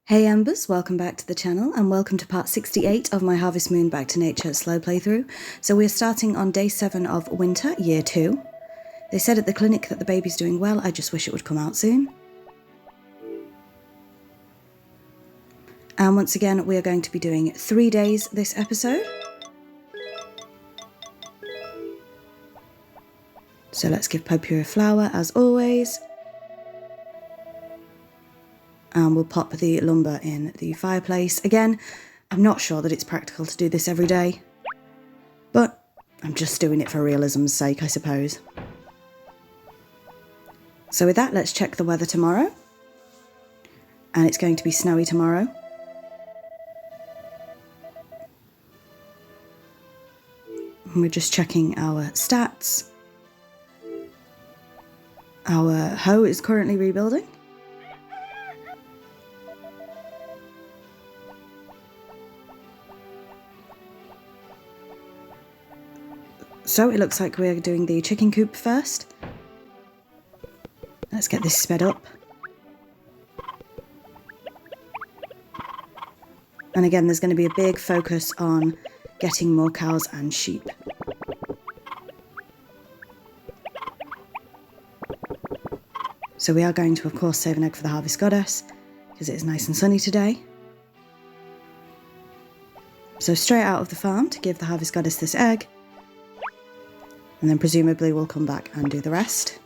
Hey Embers, welcome back to the channel and welcome to part 68 of my Harvest Moon Back to Nature slow playthrough. So we're starting on day 7 of winter, year 2. They said at the clinic that the baby's doing well, I just wish it would come out soon. And once again, we are going to be doing 3 days this episode. So let's give Poppy a flower as always. And we'll pop the lumber in the fireplace. Again, I'm not sure that it's practical to do this every day, but I'm just doing it for realism's sake, I suppose. So with that, let's check the weather tomorrow. And it's going to be snowy tomorrow. And we're just checking our stats. Our hoe is currently rebuilding. So it looks like we're doing the chicken coop first. Let's get this sped up. And again, there's going to be a big focus on getting more cows and sheep. So we are going to, of course, save an egg for the Harvest Goddess, because it is nice and sunny today. So straight out of the farm to give the Harvest Goddess this egg. And then presumably we'll come back and do the rest.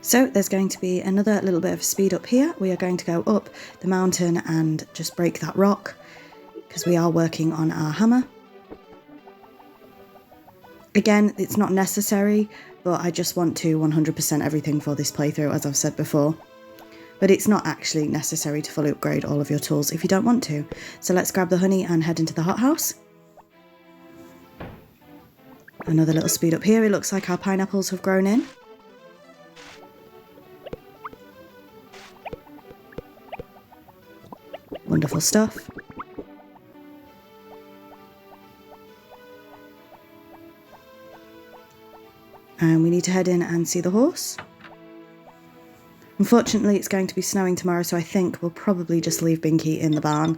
So there's going to be another little bit of speed up here. We are going to go up the mountain and just break that rock, because we are working on our hammer. Again, it's not necessary, but I just want to 100% everything for this playthrough, as I've said before. But it's not actually necessary to fully upgrade all of your tools if you don't want to. So let's grab the honey and head into the hothouse. Another little speed up here. It looks like our pineapples have grown in. Wonderful stuff. And we need to head in and see the horse. Unfortunately, it's going to be snowing tomorrow, so I think we'll probably just leave Binky in the barn.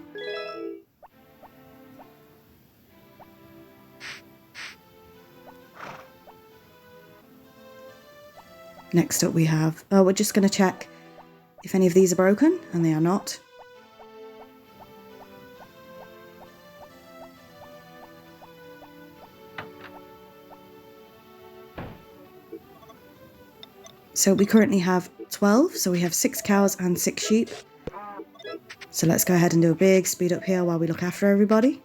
Next up we have... Oh, we're just going to check if any of these are broken, and they are not. So we currently have 12, so we have 6 cows and 6 sheep. So let's go ahead and do a big speed up here while we look after everybody.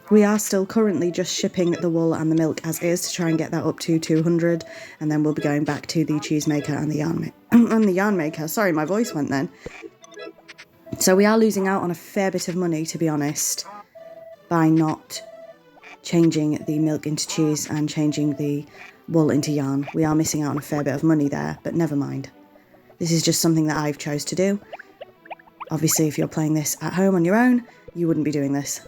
We are still currently just shipping the wool and the milk as is to try and get that up to 200, and then we'll be going back to the cheese maker and the yarn maker. Sorry, my voice went then. So we are losing out on a fair bit of money, to be honest, by not changing the milk into cheese and changing the wool into yarn. We are missing out on a fair bit of money there, but never mind. This is just something that I've chose to do. Obviously, if you're playing this at home on your own, you wouldn't be doing this.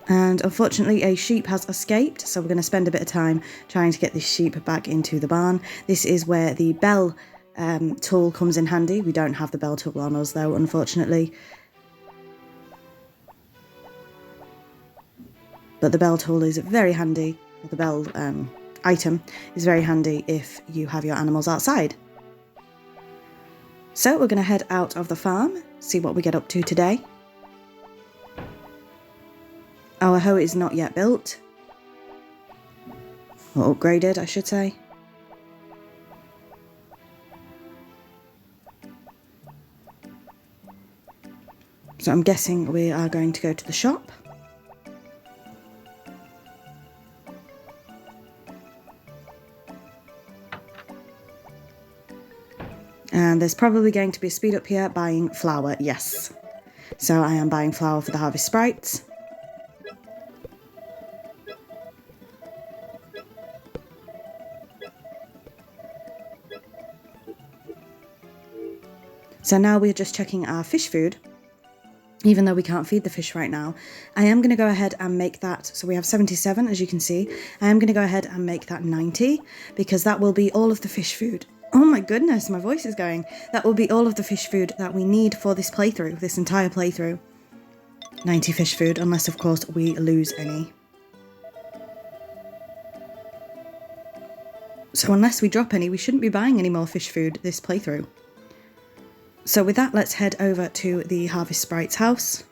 And unfortunately, a sheep has escaped, so we're going to spend a bit of time trying to get this sheep back into the barn. This is where the bell tool comes in handy. We don't have the bell tool on us, though, unfortunately. But the bell tool is very handy. The bell item is very handy if you have your animals outside. So we're going to head out of the farm, see what we get up to today. Our hoe is not yet built. Or upgraded, I should say. So I'm guessing we are going to go to the shop. And there's probably going to be a speed up here buying flour, yes. So I am buying flour for the Harvest Sprites. So now we're just checking our fish food. Even though we can't feed the fish right now, I am going to go ahead and make that, so we have 77 as you can see, I am going to go ahead and make that 90 because that will be all of the fish food. Oh my goodness, my voice is going. That will be all of the fish food that we need for this playthrough, this entire playthrough. 90 fish food, unless of course we lose any. So unless we drop any, we shouldn't be buying any more fish food this playthrough. So with that, let's head over to the Harvest Sprite's house.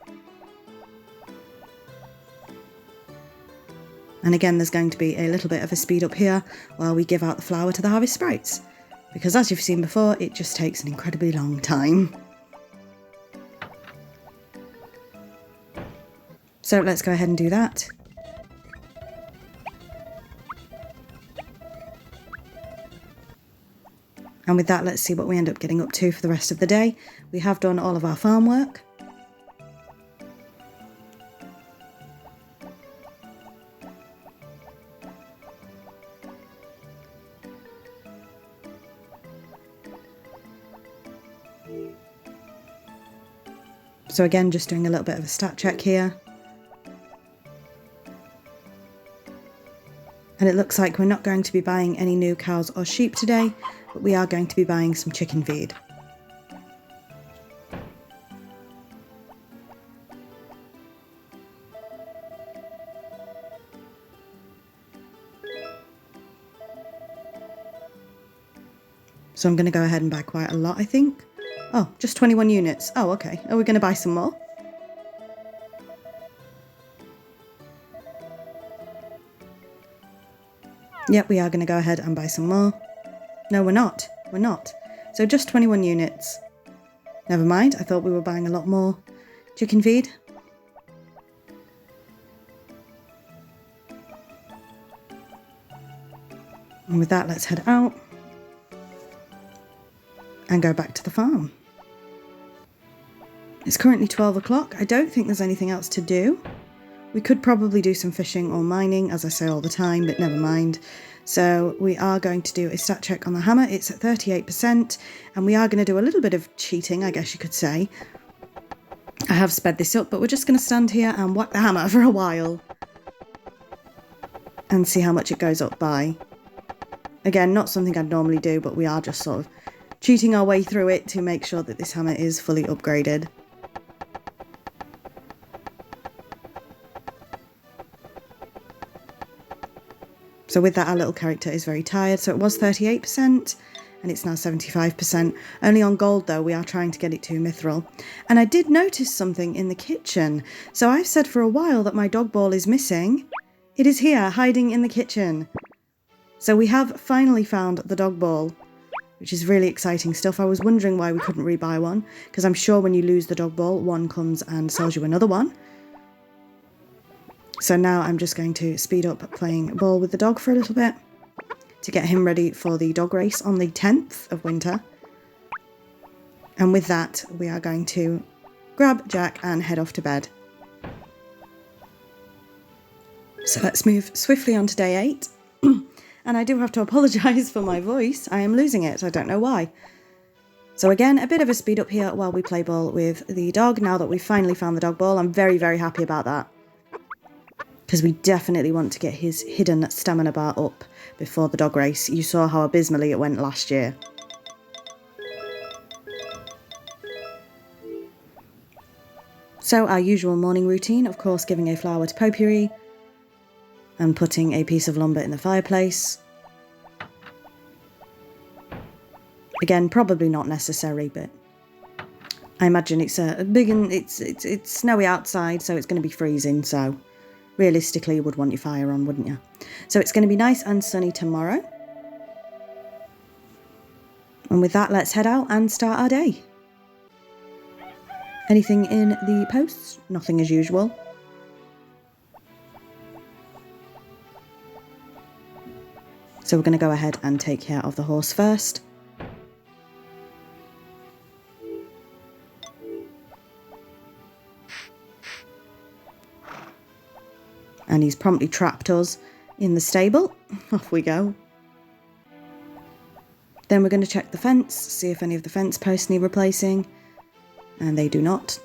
And again, there's going to be a little bit of a speed up here while we give out the flour to the Harvest Sprites. Because as you've seen before, it just takes an incredibly long time. So let's go ahead and do that. And with that, let's see what we end up getting up to for the rest of the day. We have done all of our farm work. So again, just doing a little bit of a stat check here. And it looks like we're not going to be buying any new cows or sheep today, but we are going to be buying some chicken feed. So I'm going to go ahead and buy quite a lot, I think. Oh, just 21 units. Oh, okay. Are we going to buy some more? Yep, we are going to go ahead and buy some more. No, we're not. We're not. So just 21 units. Never mind, I thought we were buying a lot more chicken feed. And with that, let's head out and go back to the farm. It's currently 12 o'clock. I don't think there's anything else to do. We could probably do some fishing or mining, as I say all the time, but never mind. So we are going to do a stat check on the hammer. It's at 38%, and we are going to do a little bit of cheating, I guess you could say. I have sped this up, but we're just going to stand here and whack the hammer for a while and see how much it goes up by. Again, not something I'd normally do, but we are just sort of cheating our way through it to make sure that this hammer is fully upgraded. So with that, our little character is very tired. So it was 38% and it's now 75%. Only on gold though, we are trying to get it to mithril. And I did notice something in the kitchen. So I've said for a while that my dog ball is missing. It is here, hiding in the kitchen. So we have finally found the dog ball, which is really exciting stuff. I was wondering why we couldn't rebuy one, because I'm sure when you lose the dog ball, one comes and sells you another one. So now I'm just going to speed up playing ball with the dog for a little bit to get him ready for the dog race on the 10th of winter. And with that, we are going to grab Jack and head off to bed. So let's move swiftly on to day 8. And I do have to apologise for my voice. I am losing it. I don't know why. So again, a bit of a speed up here while we play ball with the dog. Now that we've finally found the dog ball, I'm very, very happy about that. Because we definitely want to get his hidden stamina bar up before the dog race. You saw how abysmally it went last year. So our usual morning routine, of course, giving a flower to Potpourri and putting a piece of lumber in the fireplace. Again, probably not necessary, but I imagine it's it's snowy outside, so it's going to be freezing, so realistically you would want your fire on, wouldn't you? So it's going to be nice and sunny tomorrow. And with that, let's head out and start our day. Anything in the posts? Nothing as usual. So we're going to go ahead and take care of the horse first. And he's promptly trapped us in the stable. Off we go. Then we're going to check the fence, see if any of the fence posts need replacing, and they do not.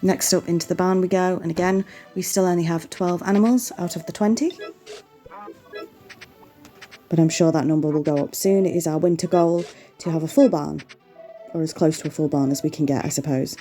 Next up, into the barn we go, and again, we still only have 12 animals out of the 20. But I'm sure that number will go up soon. It is our winter goal to have a full barn, or as close to a full barn as we can get, I suppose.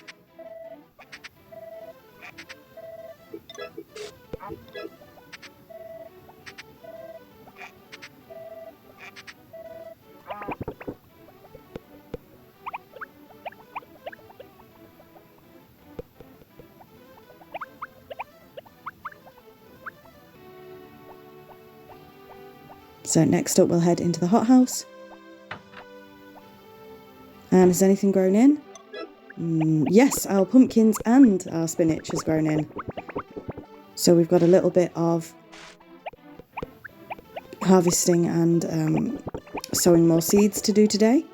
So next up we'll head into the hothouse. And has anything grown in? Yes, our pumpkins and our spinach has grown in. So we've got a little bit of harvesting and sowing more seeds to do today.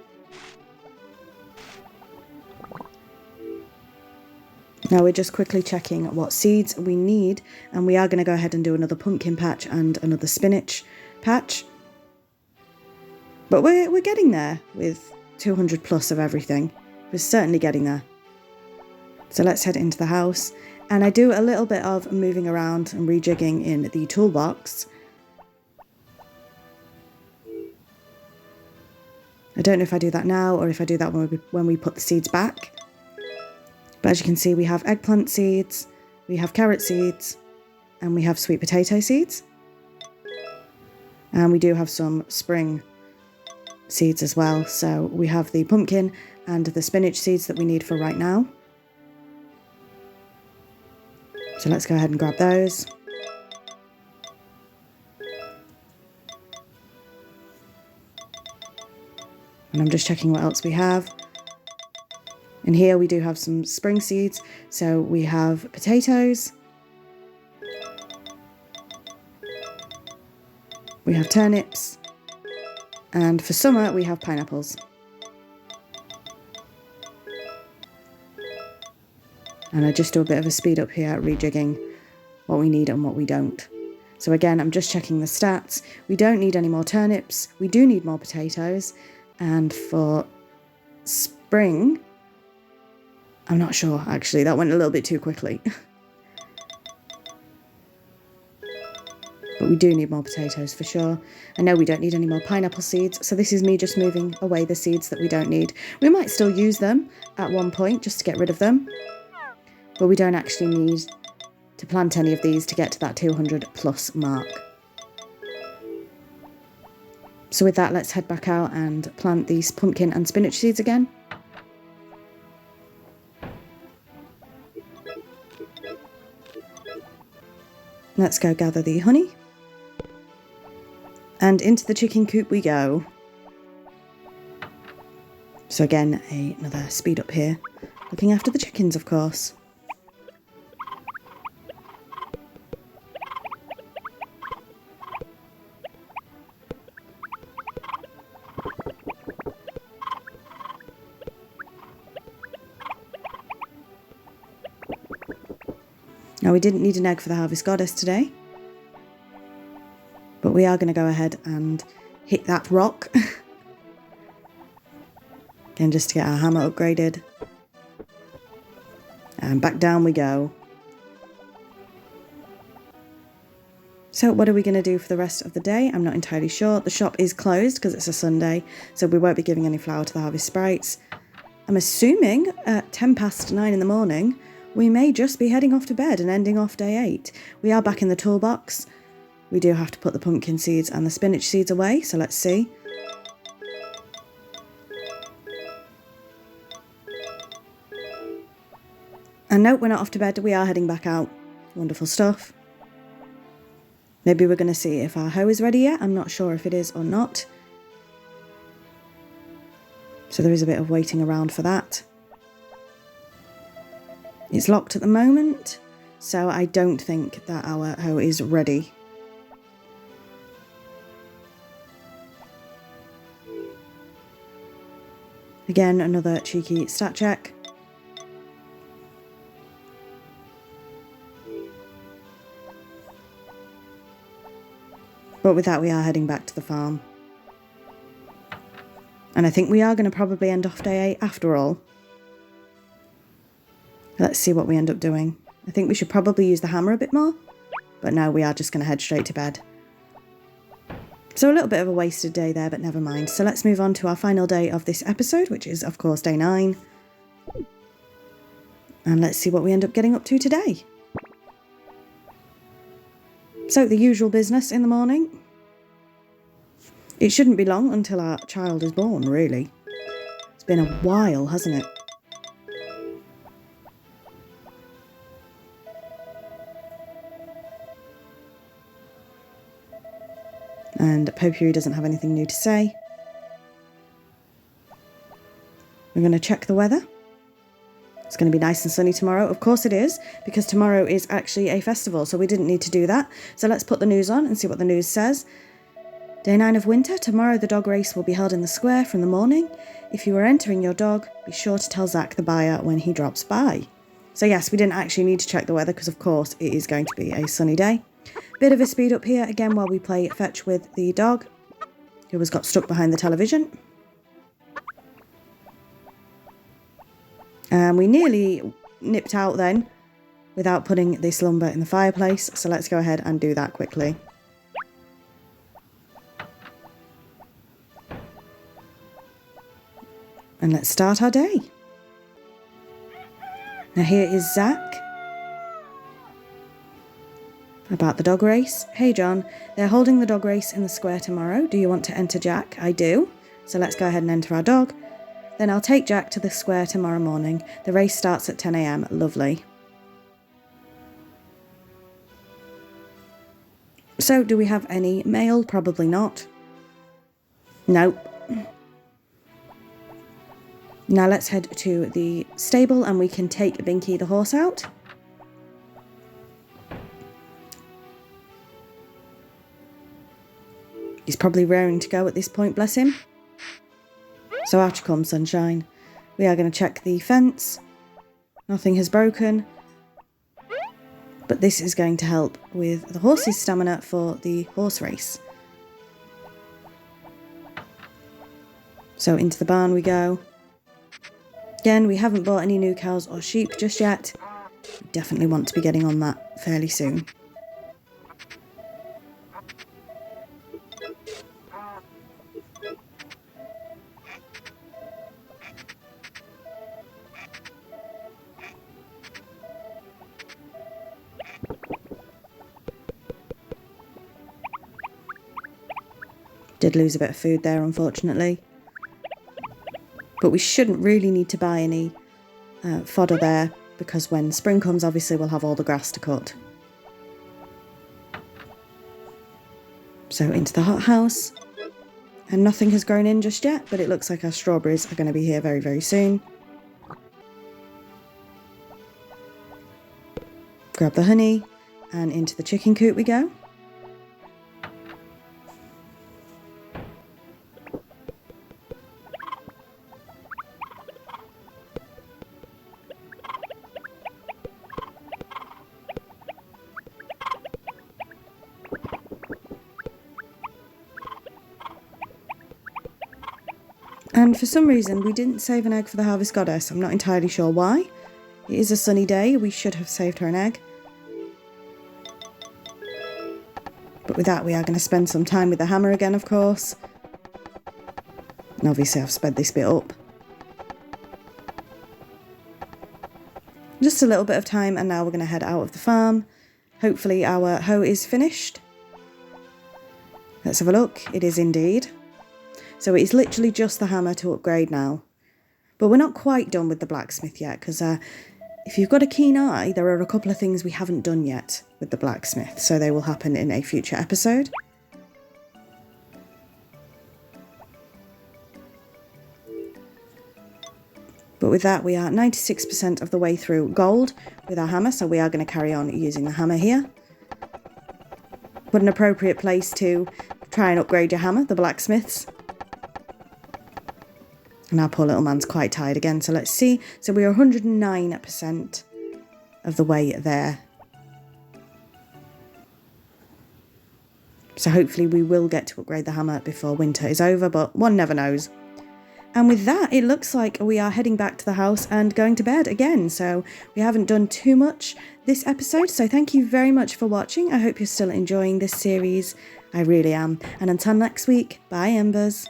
Now we're just quickly checking what seeds we need, and we are going to go ahead and do another pumpkin patch and another spinach patch. But we're getting there with 200 plus of everything. We're certainly getting there. So let's head into the house. And I do a little bit of moving around and rejigging in the toolbox. I don't know if I do that now or if I do that when we put the seeds back. But as you can see, we have eggplant seeds, we have carrot seeds, and we have sweet potato seeds. And we do have some spring seeds as well. So we have the pumpkin and the spinach seeds that we need for right now. So let's go ahead and grab those. And I'm just checking what else we have. And here we do have some spring seeds. So we have potatoes. We have turnips. And for summer, we have pineapples. And I just do a bit of a speed up here, rejigging what we need and what we don't. So again, I'm just checking the stats. We don't need any more turnips. We do need more potatoes. And for spring, I'm not sure, actually. That went a little bit too quickly. But we do need more potatoes for sure. I know we don't need any more pineapple seeds, so this is me just moving away the seeds that we don't need. We might still use them at one point just to get rid of them, but we don't actually need to plant any of these to get to that 200 plus mark. So with that, let's head back out and plant these pumpkin and spinach seeds again. Let's go gather the honey. And into the chicken coop we go. So again, another speed up here. Looking after the chickens, of course. Now we didn't need an egg for the harvest goddess today. But we are going to go ahead and hit that rock. Again, just to get our hammer upgraded. And back down we go. So what are we going to do for the rest of the day? I'm not entirely sure. The shop is closed because it's a Sunday, so we won't be giving any flour to the harvest sprites. I'm assuming at 9:10 in the morning, we may just be heading off to bed and ending off day 8. We are back in the toolbox. We do have to put the pumpkin seeds and the spinach seeds away, so let's see. And no, we're not off to bed, we are heading back out. Wonderful stuff. Maybe we're going to see if our hoe is ready yet. I'm not sure if it is or not. So there is a bit of waiting around for that. It's locked at the moment, so I don't think that our hoe is ready. Again, another cheeky stat check. But with that, we are heading back to the farm. And I think we are going to probably end off day 8 after all. Let's see what we end up doing. I think we should probably use the hammer a bit more. But no, we are just going to head straight to bed. So a little bit of a wasted day there, but never mind. So let's move on to our final day of this episode, which is, of course, day 9. And let's see what we end up getting up to today. So the usual business in the morning. It shouldn't be long until our child is born, really. It's been a while, hasn't it? And Potpourri doesn't have anything new to say. We're going to check the weather. It's going to be nice and sunny tomorrow. Of course it is, because tomorrow is actually a festival, so we didn't need to do that. So let's put the news on and see what the news says. Day 9 of winter. Tomorrow the dog race will be held in the square from the morning. If you are entering your dog, be sure to tell Zach the buyer when he drops by. So yes, we didn't actually need to check the weather because of course it is going to be a sunny day. Bit of a speed up here again while we play fetch with the dog, who has got stuck behind the television. And we nearly nipped out then without putting this lumber in the fireplace. So let's go ahead and do that quickly. And let's start our day. Now here is Zach. About the dog race. Hey John, they're holding the dog race in the square tomorrow. Do you want to enter Jack? I do. So let's go ahead and enter our dog. Then I'll take Jack to the square tomorrow morning. The race starts at 10 AM. Lovely. So do we have any mail? Probably not. Nope. Now let's head to the stable and we can take Binky the horse out. He's probably raring to go at this point, bless him. So out you come, sunshine. We are going to check the fence. Nothing has broken. But this is going to help with the horse's stamina for the horse race. So into the barn we go. Again, we haven't bought any new cows or sheep just yet. We definitely want to be getting on that fairly soon. Did lose a bit of food there, unfortunately. But we shouldn't really need to buy any fodder there, because when spring comes, obviously we'll have all the grass to cut. So into the hothouse. And nothing has grown in just yet, but it looks like our strawberries are going to be here very, very soon. Grab the honey, and into the chicken coop we go. And for some reason, we didn't save an egg for the Harvest Goddess. I'm not entirely sure why. It is a sunny day. We should have saved her an egg. But with that, we are going to spend some time with the hammer again, of course. And obviously, I've sped this bit up. Just a little bit of time, and now we're going to head out of the farm. Hopefully, our hoe is finished. Let's have a look. It is indeed. So it is literally just the hammer to upgrade now. But we're not quite done with the blacksmith yet, because if you've got a keen eye, there are a couple of things we haven't done yet with the blacksmith, so they will happen in a future episode. But with that, we are 96% of the way through gold with our hammer, so we are going to carry on using the hammer here. What an appropriate place to try and upgrade your hammer, the blacksmith's. And our poor little man's quite tired again, so let's see. So we are 109% of the way there. So hopefully we will get to upgrade the hammer before winter is over, but one never knows. And with that, it looks like we are heading back to the house and going to bed again. So we haven't done too much this episode. So thank you very much for watching. I hope you're still enjoying this series. I really am. And until next week, bye Embers.